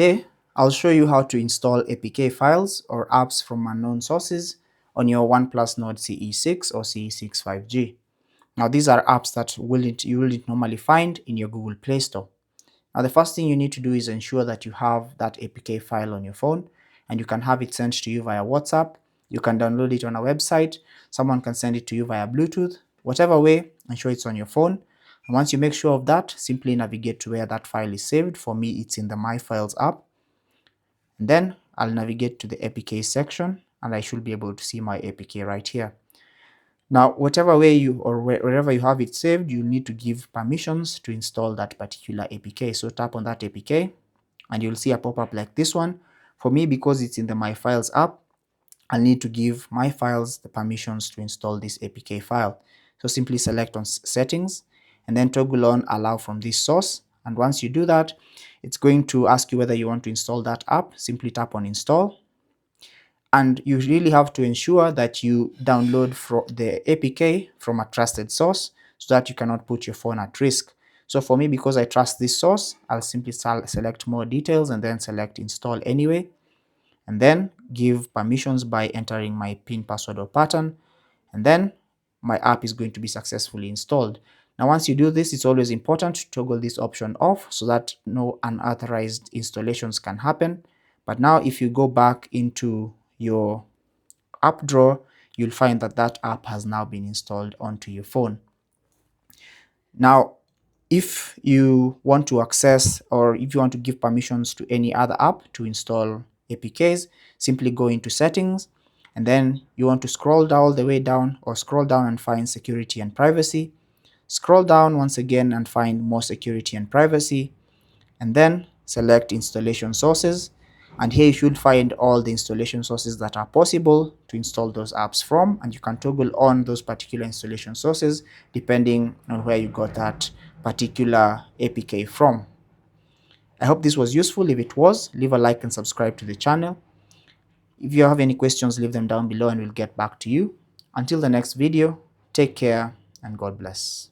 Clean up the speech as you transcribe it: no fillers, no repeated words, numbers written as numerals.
Today, I'll show you how to install APK files or apps from unknown sources on your OnePlus Nord CE6 or CE6 5G. Now, these are apps that you will normally find in your Google Play Store. Now, the first thing you need to do is ensure that you have that APK file on your phone, and you can have it sent to you via WhatsApp. You can download it on a website. Someone can send it to you via Bluetooth. Whatever way, ensure it's on your phone. And once you make sure of that, simply navigate to where that file is saved. For me, it's in the My Files app. And then I'll navigate to the APK section, and I should be able to see my APK right here. Now, whatever way wherever you have it saved, you need to give permissions to install that particular APK. So tap on that APK and you'll see a pop-up like this one. For me, because it's in the My Files app, I'll need to give My Files the permissions to install this APK file. So simply select on Settings and then toggle on Allow from this source. And once you do that, it's going to ask you whether you want to install that app. Simply tap on Install. And you really have to ensure that you download the APK from a trusted source so that you cannot put your phone at risk. So for me, because I trust this source, I'll simply select More Details and then select Install Anyway, and then give permissions by entering my PIN, password, or pattern, and then my app is going to be successfully installed. Now, once you do this, it's always important to toggle this option off so that no unauthorized installations can happen. But now if you go back into your app drawer, you'll find that that app has now been installed onto your phone. Now, if you want to access or if you want to give permissions to any other app to install APKs, simply go into Settings, and then you want to scroll down all the way down, or scroll down and find Security and Privacy. Scroll down once again and find More Security and Privacy, and then select Installation Sources. And here you should find all the installation sources that are possible to install those apps from, and you can toggle on those particular installation sources depending on where you got that particular APK from. I hope this was useful. If it was, leave a like and subscribe to the channel. If you have any questions, leave them down below and we'll get back to you. Until the next video, take care and God bless.